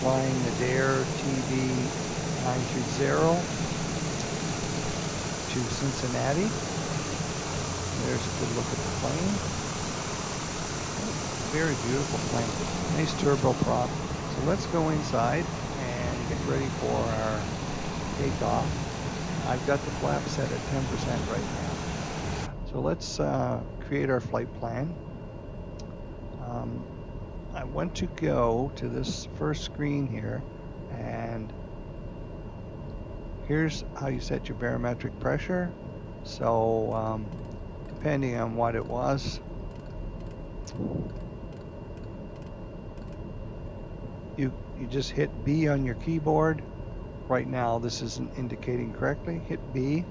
flying the Daher TBM 930 to Cincinnati. There's a good look at the plane. Very beautiful plane. Nice turboprop. So let's go inside and get ready for our takeoff. I've got the flaps set at 10% right now. So let's create our flight plan. I want to go to this first screen here, and here's how you set your barometric pressure. So depending on what it was, you just hit B on your keyboard. Right now this isn't indicating correctly. Hit B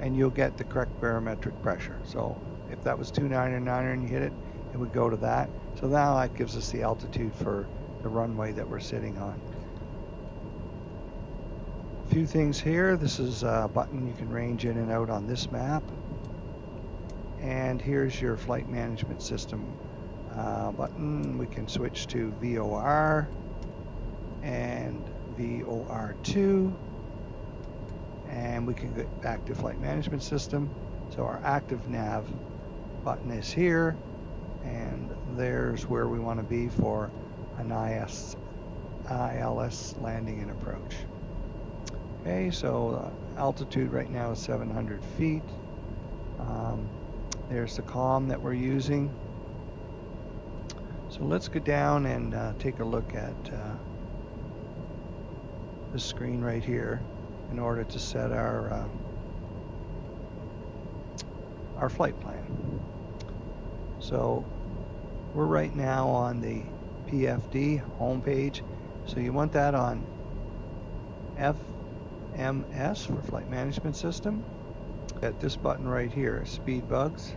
and you'll get the correct barometric pressure. So if that was 299 and you hit it, it would go to that. So now that gives us the altitude for the runway that we're sitting on. A few things here. This is a button you can range in and out on this map. And here's your flight management system button. We can switch to VOR and VOR2. And we can get back to flight management system. So our active nav button is here, and there's where we want to be for an ILS landing and approach. Okay, so altitude right now is 700 feet. There's the comm that we're using. So let's go down and take a look at this screen right here in order to set our flight plan. So we're right now on the PFD homepage. So you want that on FMS for flight management system. At this button right here, speed bugs.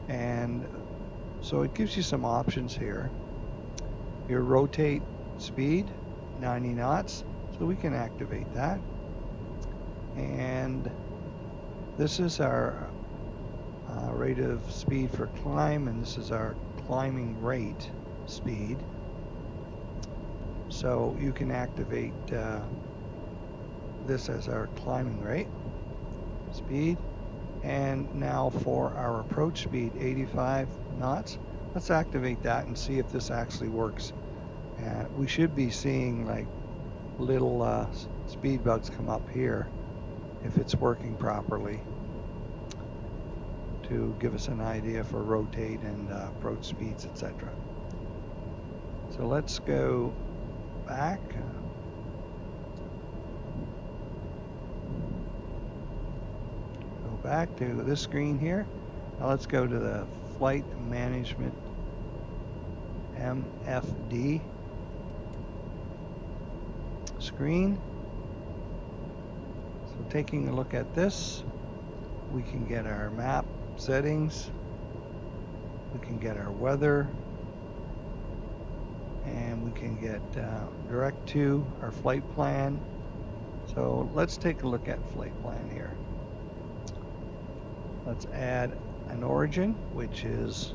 And so it gives you some options here. Your rotate speed, 90 knots. So we can activate that. And this is our rate of speed for climb, and this is our climbing rate speed. So you can activate this as our climbing rate speed. And now for our approach speed, 85 knots. Let's activate that and see if this actually works. We should be seeing like little speed bugs come up here if it's working properly to give us an idea for rotate and approach speeds, etc. So let's go back. Go back to this screen here. Now let's go to the flight management MFD screen. So taking a look at this, we can get our map settings, we can get our weather, and we can get direct to our flight plan. So let's take a look at flight plan here. Let's add an origin, which is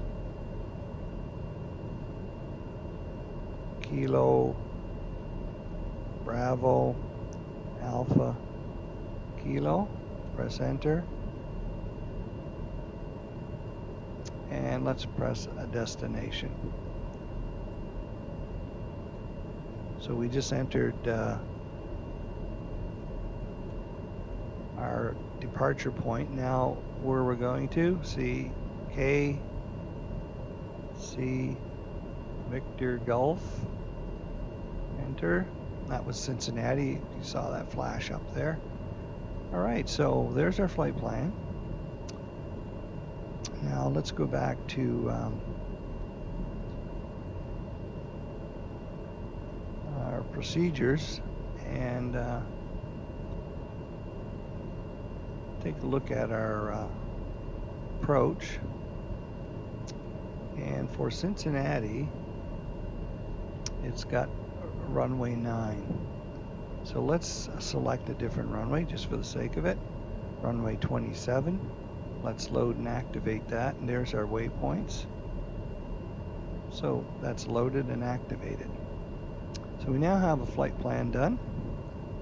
Kilo Bravo Alpha Kilo. Press enter. And let's press a destination. So we just entered our departure point. Now where we're going to, see K, C, Victor Golf, enter. That was Cincinnati. You saw that flash up there. All right, so there's our flight plan. Now let's go back to our procedures and take a look at our approach. And for Cincinnati, it's got runway 9. So let's select a different runway just for the sake of it. Runway 27. Let's load and activate that, and there's our waypoints. So that's loaded and activated. So So we now have a flight plan done.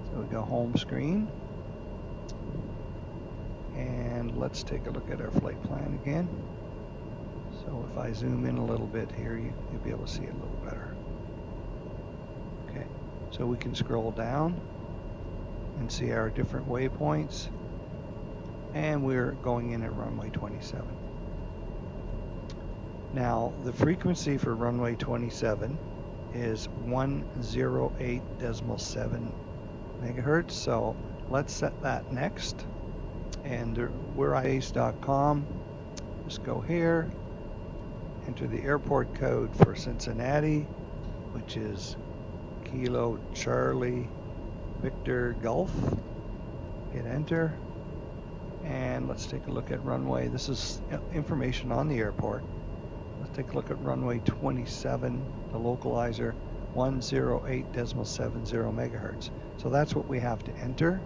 So we go home screen. And let's take a look at our flight plan again. So if I zoom in a little bit here, you'll be able to see it a little better. Okay, so we can scroll down and see our different waypoints. And we're going in at runway 27. Now, the frequency for runway 27 is 108.7 megahertz. So let's set that next. And we're iBase.com. Just go here, enter the airport code for Cincinnati, which is Kilo Charlie Victor Golf. Hit enter. And let's take a look at runway. This is information on the airport. Let's take a look at runway 27, the localizer, 108.70 megahertz. So that's what we have to enter.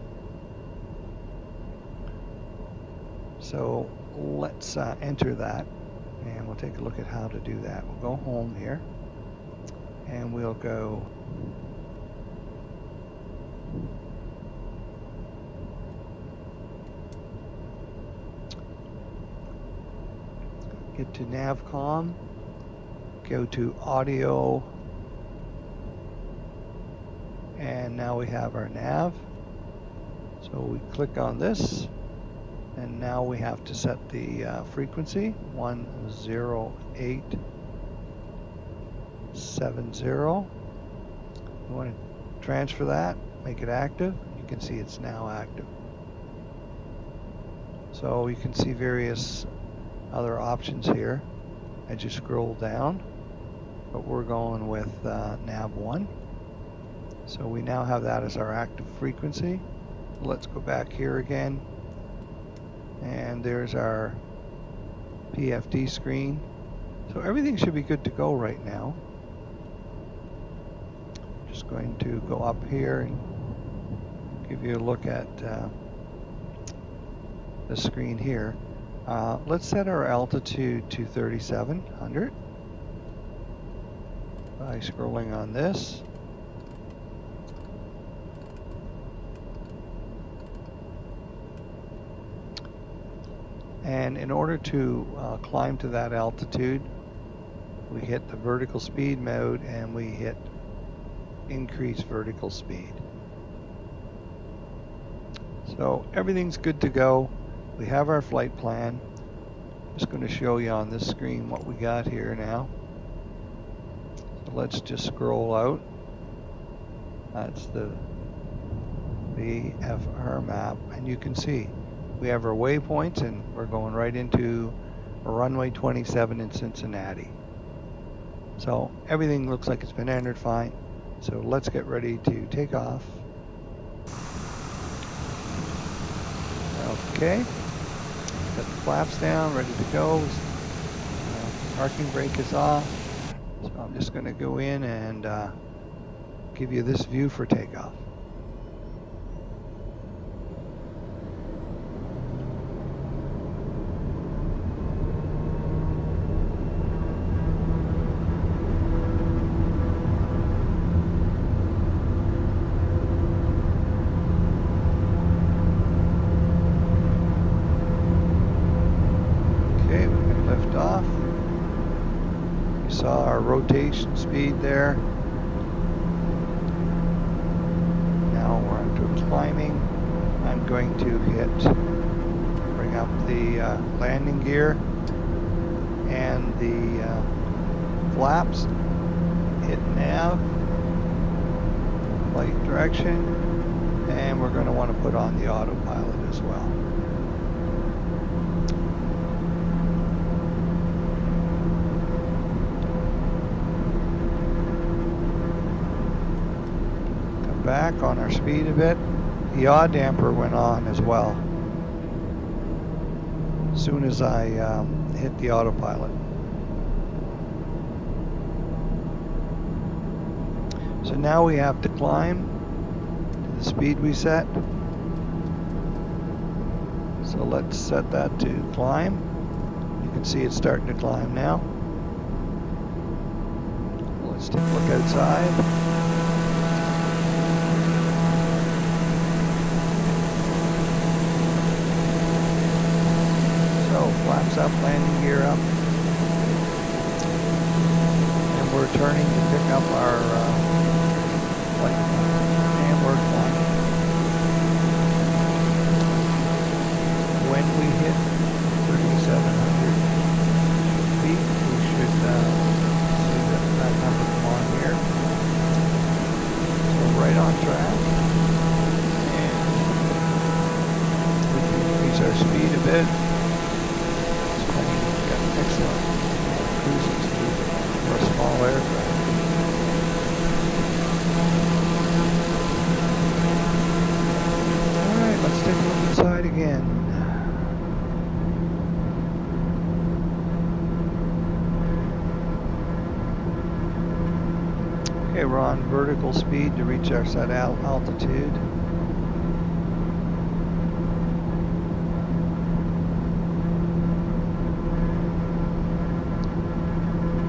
So let's enter that, and we'll take a look at how to do that. We'll go home here, and we'll go get to Navcom, go to audio, and now we have our nav. So we click on this, and now we have to set the frequency, 108.70. We want to transfer that, make it active. You can see it's now active. So you can see various other options here as you scroll down, but we're going with nav 1. So we now have that as our active frequency. Let's go back here again, and there's our PFD screen. So everything should be good to go right now. Just going to go up here and give you a look at the screen here. Let's set our altitude to 3,700 by scrolling on this. And in order to climb to that altitude, we hit the vertical speed mode and we hit increase vertical speed. So everything's good to go. We have our flight plan. Just going to show you on this screen what we got here now. So let's just scroll out. That's the VFR map, and you can see we have our waypoints, and we're going right into runway 27 in Cincinnati. So everything looks like it's been entered fine. So let's get ready to take off. Okay, got the flaps down, ready to go. Parking brake is off. So I'm just going to go in and give you this view for takeoff. Off. You saw our rotation speed there. Now we're into climbing. I'm going to bring up the landing gear and the flaps, hit nav, flight direction, and we're going to want to put on the autopilot as well. Back on our speed a bit. The yaw damper went on as well as soon as I hit the autopilot. So now we have to climb to the speed we set. So let's set that to climb. You can see it's starting to climb now. Let's take a look outside. up, landing gear up. And we're turning to pick up our flight and we're flying. When we hit 3,700 feet, we should see that number come on here. So right on track. And we can increase our speed a bit. We've got excellent cruising speed for a small aircraft. Alright, let's take a look inside again. Okay, we're on vertical speed to reach our set altitude.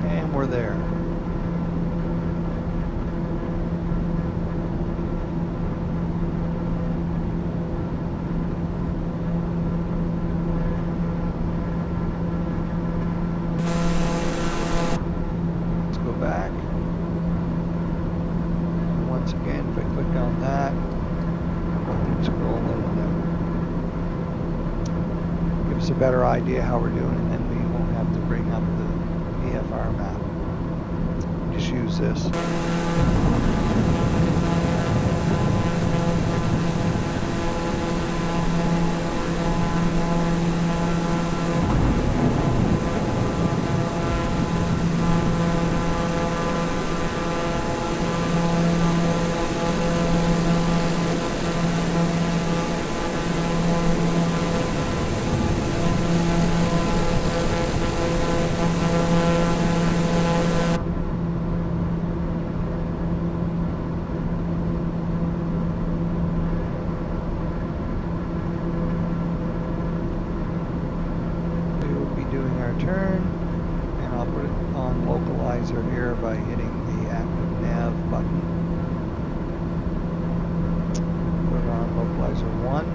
And we're there. Let's go back. Once again, if I click on that, we'll scroll in and give us a better idea how we're doing, and then we won't have to bring up the VFR map. Just use this. Doing our turn, and I'll put it on localizer here by hitting the active nav button. Put it on localizer 1.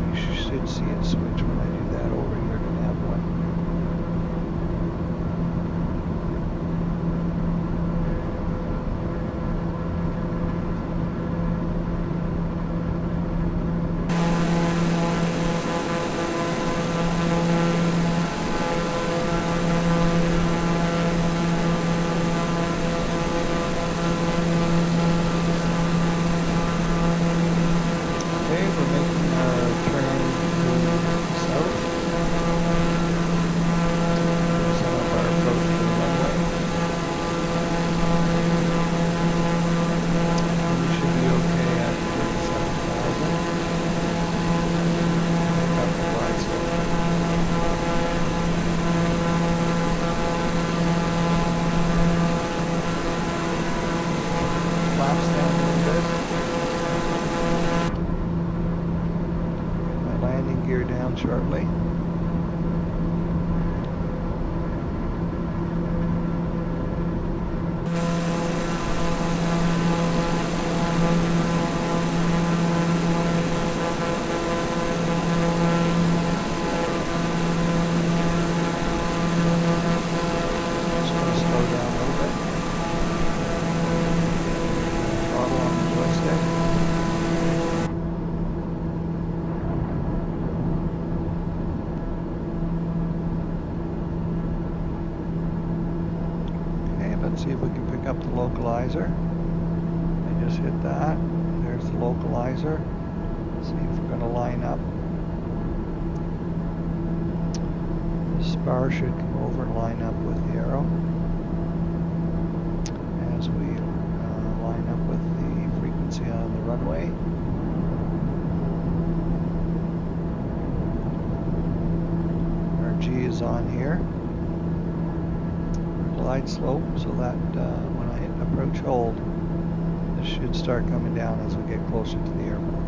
You should see it switch when I do that over here to nav 1. Gear down shortly. Just going to slow down a little bit. Throttle on the joystick. Let's see if we can pick up the localizer. I just hit that. There's the localizer. Let's see if we're going to line up. The spar should come over and line up with the arrow as we line up with the frequency on the runway. Our G is on here. Glide slope, so that when I hit approach hold, this should start coming down as we get closer to the airport.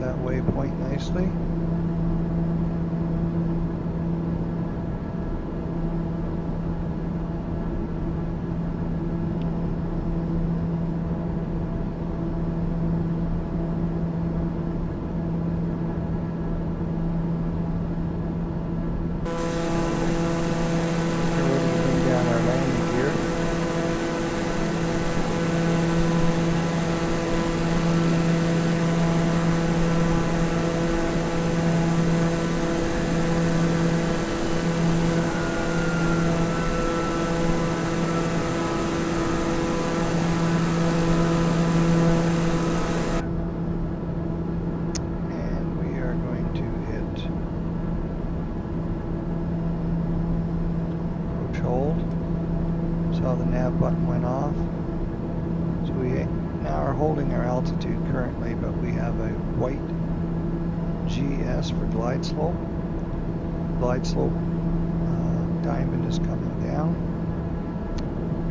that waypoint nicely. Hold. Saw the nav button went off. So we now are holding our altitude currently, but we have a white GS for glide slope. Glide slope diamond is coming down.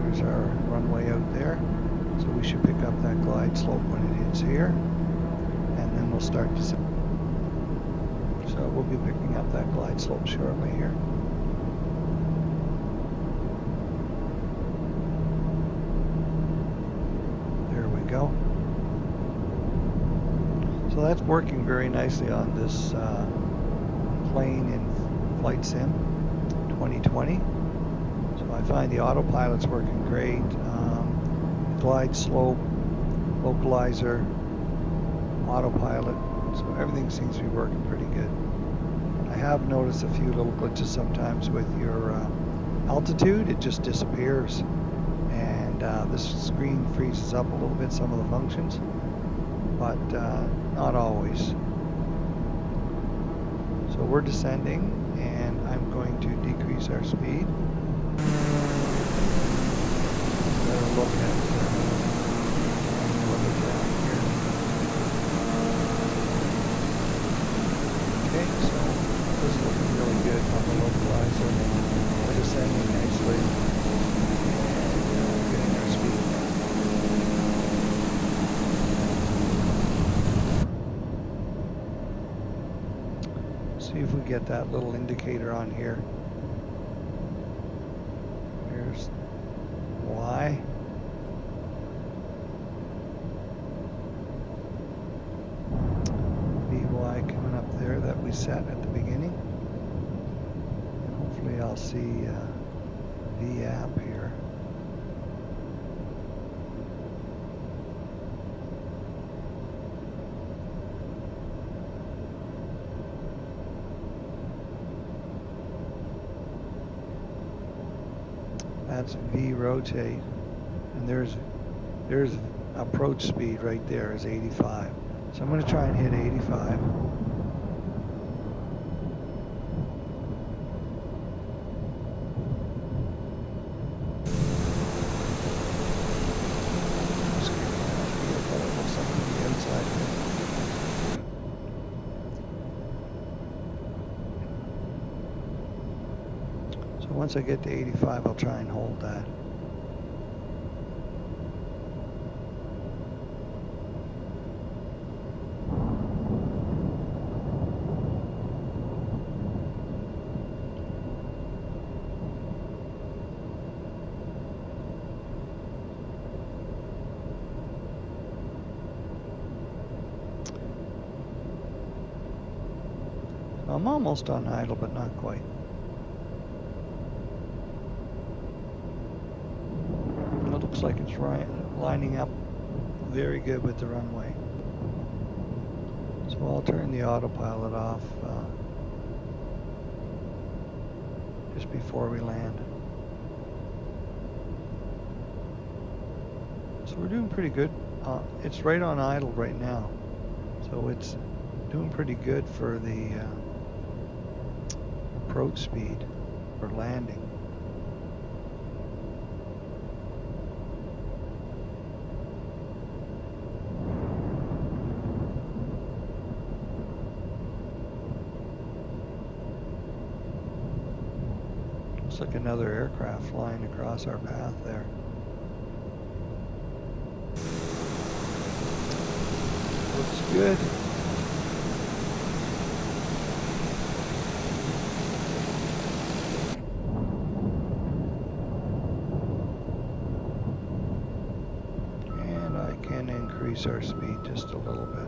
There's our runway out there. So we should pick up that glide slope when it hits here. And then we'll start to descend. So we'll be picking up that glide slope shortly here. Go. So that's working very nicely on this plane in Flight Sim 2020. So I find the autopilot's working great. Glide slope, localizer, autopilot. So everything seems to be working pretty good. I have noticed a few little glitches sometimes with your altitude. It just disappears. And this screen freezes up a little bit, some of the functions, but not always. So we're descending, and I'm going to decrease our speed. Better look at down here. Okay, so this is looking really good on the localizer. We're descending nicely. See if we get that little indicator on here. Here's Y. VY coming up there that we set at the beginning. And hopefully I'll see VAP here. That's V rotate, and there's approach speed right there is 85. So I'm going to try and hit 85. Just get what it looks like on the outside here. Once I get to 85, I'll try and hold that. I'm almost on idle, but not quite. It looks like it's lining up very good with the runway. So I'll turn the autopilot off just before we land. So we're doing pretty good. It's right on idle right now. So it's doing pretty good for the approach speed for landing. Looks like another aircraft flying across our path there. Looks good. going to increase our speed just a little bit.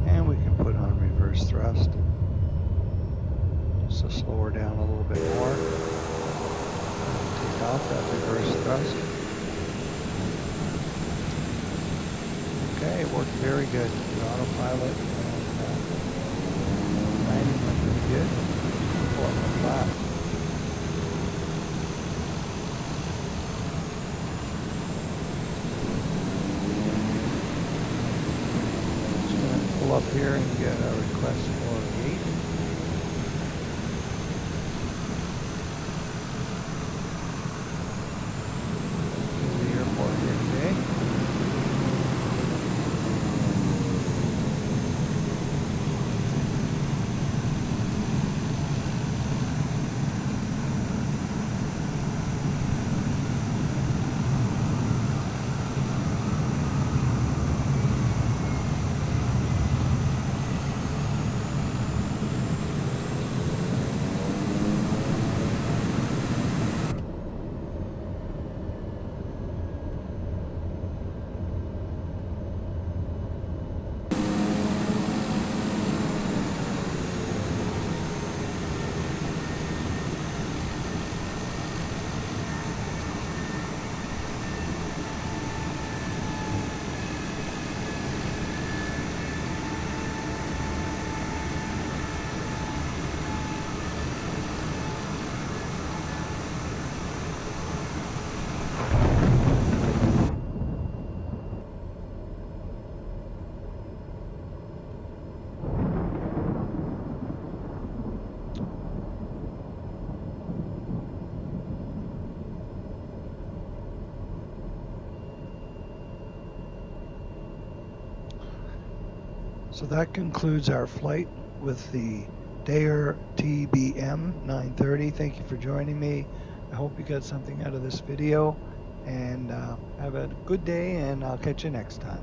And we can put on reverse thrust just to slow her down a little bit more. Take off that reverse thrust. Okay, it worked very good. The autopilot and landing went pretty good. Pull up the flap. Just going to pull up here and get a request for a gate. The airport here today. So that concludes our flight with the Daher TBM 930. Thank you for joining me. I hope you got something out of this video, and have a good day, and I'll catch you next time.